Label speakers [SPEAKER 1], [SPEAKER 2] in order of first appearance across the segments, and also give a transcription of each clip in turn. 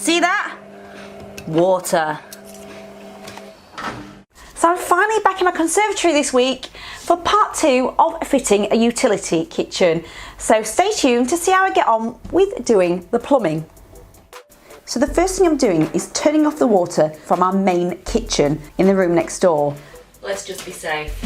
[SPEAKER 1] See that? Water. So I'm finally back in my conservatory this week for part 2 of fitting a utility kitchen. So stay tuned to see how I get on with doing the plumbing. So the first thing I'm doing is turning off the water from our main kitchen in the room next door.
[SPEAKER 2] Let's just be safe.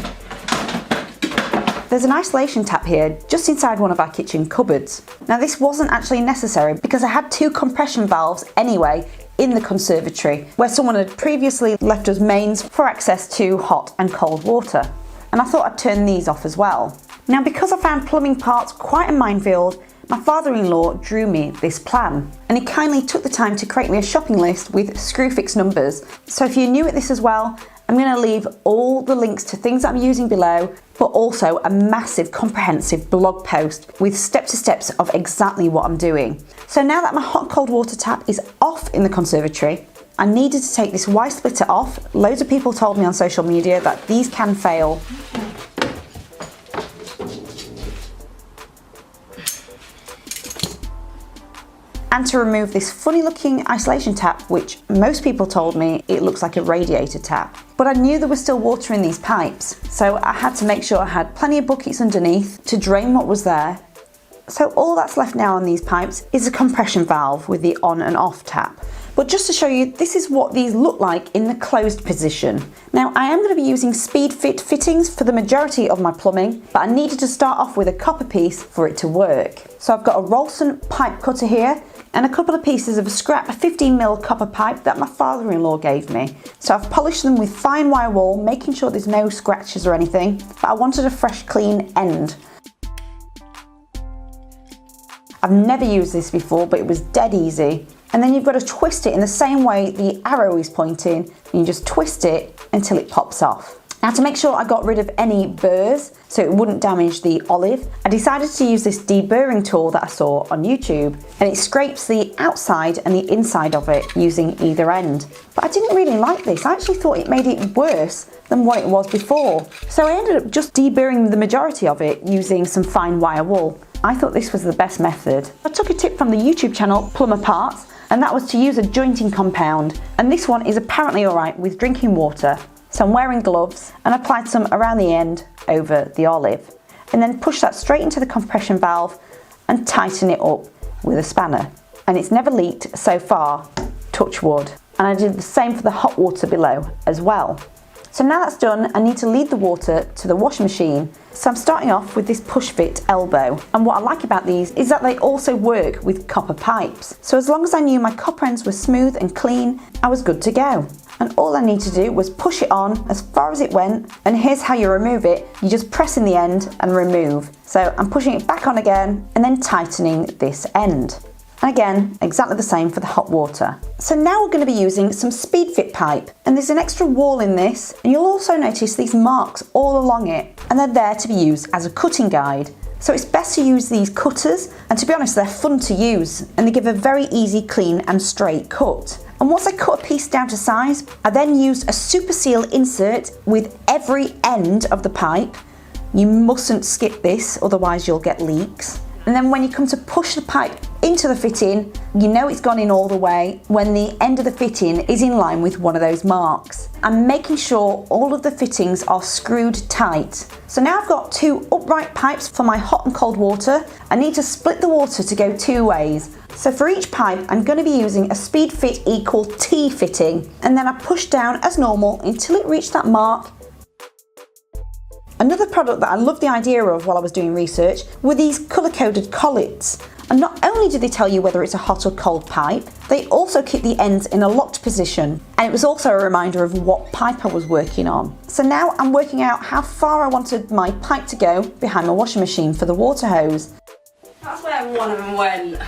[SPEAKER 1] There's an isolation tap here just inside one of our kitchen cupboards. Now this wasn't actually necessary because I had 2 compression valves anyway in the conservatory where someone had previously left us mains for access to hot and cold water. And I thought I'd turn these off as well. Now because I found plumbing parts quite a minefield, my father-in-law drew me this plan and he kindly took the time to create me a shopping list with Screwfix numbers. So if you're new at this as well, I'm going to leave all the links to things that I'm using below, but also a massive comprehensive blog post with step-to-steps of exactly what I'm doing. So now that my hot and cold water tap is off in the conservatory, I needed to take this Y splitter off. Loads of people told me on social media that these can fail. And to remove this funny looking isolation tap, which most people told me it looks like a radiator tap. But I knew there was still water in these pipes, so I had to make sure I had plenty of buckets underneath to drain what was there. So all that's left now on these pipes is a compression valve with the on and off tap. But just to show you, this is what these look like in the closed position. Now I am going to be using Speedfit fittings for the majority of my plumbing, but I needed to start off with a copper piece for it to work. So I've got a Rolson pipe cutter here and a couple of pieces of a scrap 15mm copper pipe that my father-in-law gave me. So I've polished them with fine wire wool, making sure there's no scratches or anything, but I wanted a fresh clean end. I've never used this before, but it was dead easy. And then you've got to twist it in the same way the arrow is pointing. You just twist it until it pops off. Now to make sure I got rid of any burrs so it wouldn't damage the olive, I decided to use this deburring tool that I saw on YouTube, and it scrapes the outside and the inside of it using either end. But I didn't really like this. I actually thought it made it worse than what it was before. So I ended up just deburring the majority of it using some fine wire wool. I thought this was the best method. I took a tip from the YouTube channel Plumber Parts, and that was to use a jointing compound, and this one is apparently alright with drinking water. So I'm wearing gloves and applied some around the end over the olive, and then push that straight into the compression valve and tighten it up with a spanner. And it's never leaked so far, touch wood. And I did the same for the hot water below as well. So now that's done, I need to lead the water to the washing machine. So I'm starting off with this push fit elbow. And what I like about these is that they also work with copper pipes. So as long as I knew my copper ends were smooth and clean, I was good to go. And all I need to do was push it on as far as it went, and here's how you remove it. You just press in the end and remove. So I'm pushing it back on again and then tightening this end. And again, exactly the same for the hot water. So now we're going to be using some Speedfit pipe, and there's an extra wall in this, and you'll also notice these marks all along it, and they're there to be used as a cutting guide. So it's best to use these cutters, and to be honest, they're fun to use, and they give a very easy, clean and straight cut. And once I cut a piece down to size, I then used a super seal insert with every end of the pipe. You mustn't skip this, otherwise you'll get leaks. And then when you come to push the pipe into the fitting, you know it's gone in all the way when the end of the fitting is in line with one of those marks. I'm making sure all of the fittings are screwed tight. So now I've got 2 upright pipes for my hot and cold water. I need to split the water to go 2 ways. So for each pipe, I'm going to be using a Speedfit equal T fitting, and then I push down as normal until it reached that mark. Another product that I loved the idea of while I was doing research were these colour-coded collets. And not only do they tell you whether it's a hot or cold pipe, they also keep the ends in a locked position. And it was also a reminder of what pipe I was working on. So now I'm working out how far I wanted my pipe to go behind my washing machine for the water hose.
[SPEAKER 2] That's where one of them went.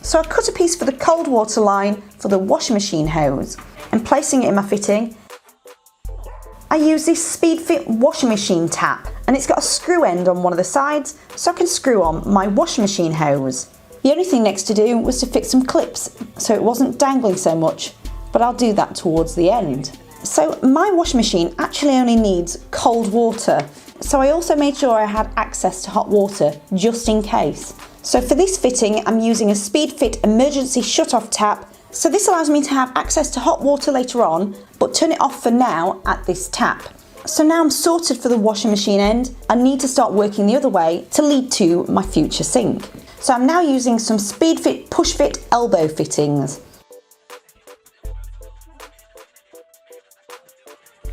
[SPEAKER 1] So I cut a piece for the cold water line for the washing machine hose, and placing it in my fitting, I use this Speedfit washing machine tap, and it's got a screw end on one of the sides so I can screw on my washing machine hose. The only thing next to do was to fix some clips so it wasn't dangling so much, but I'll do that towards the end. So my washing machine actually only needs cold water, so I also made sure I had access to hot water just in case. So for this fitting, I'm using a Speedfit emergency shut-off tap. So this allows me to have access to hot water later on, but turn it off for now at this tap. So now I'm sorted for the washing machine end. I need to start working the other way to lead to my future sink. So I'm now using some Speedfit push fit elbow fittings.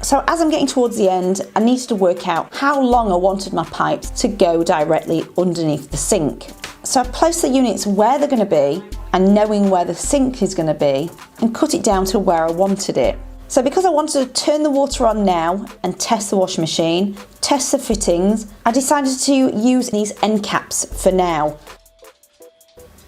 [SPEAKER 1] So as I'm getting towards the end, I needed to work out how long I wanted my pipes to go directly underneath the sink. So I placed the units where they're going to be and knowing where the sink is going to be and cut it down to where I wanted it. So because I wanted to turn the water on now and test the washing machine, test the fittings, I decided to use these end caps for now.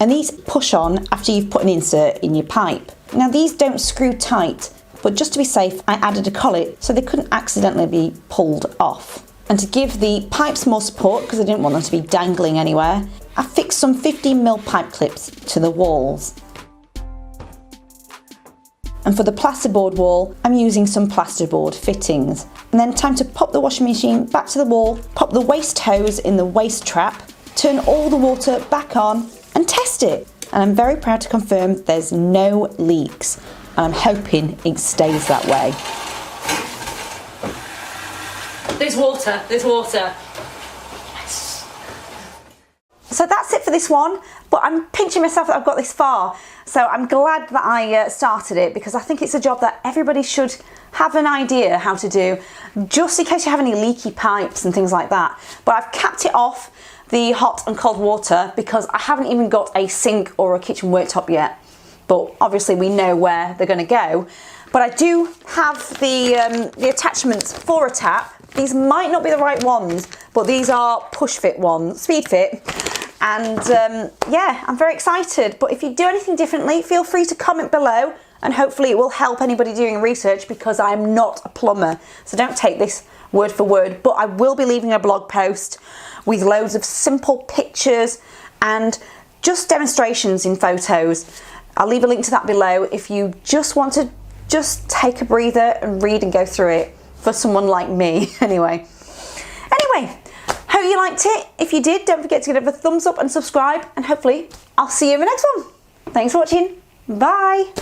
[SPEAKER 1] And these push on after you've put an insert in your pipe. Now these don't screw tight, but just to be safe, I added a collet so they couldn't accidentally be pulled off. And to give the pipes more support, because I didn't want them to be dangling anywhere, I fixed some 15mm pipe clips to the walls. And for the plasterboard wall, I'm using some plasterboard fittings. And then time to pop the washing machine back to the wall, pop the waste hose in the waste trap, turn all the water back on and test it. And I'm very proud to confirm there's no leaks. And I'm hoping it stays that way.
[SPEAKER 2] There's water, there's water.
[SPEAKER 1] So that's it for this one, but I'm pinching myself that I've got this far. So I'm glad that I started it, because I think it's a job that everybody should have an idea how to do, just in case you have any leaky pipes and things like that. But I've capped it off the hot and cold water because I haven't even got a sink or a kitchen worktop yet. But obviously we know where they're going to go. But I do have the attachments for a tap. These might not be the right ones, but these are push fit ones, Speedfit. And yeah, I'm very excited. But if you do anything differently, feel free to comment below, and hopefully it will help anybody doing research, because I'm not a plumber. So don't take this word for word, but I will be leaving a blog post with loads of simple pictures and just demonstrations in photos. I'll leave a link to that below if you just want to just take a breather and read and go through it, for someone like me anyway. Hope you liked it. If you did, don't forget to give it a thumbs up and subscribe, and hopefully I'll see you in the next one. Thanks for watching. Bye.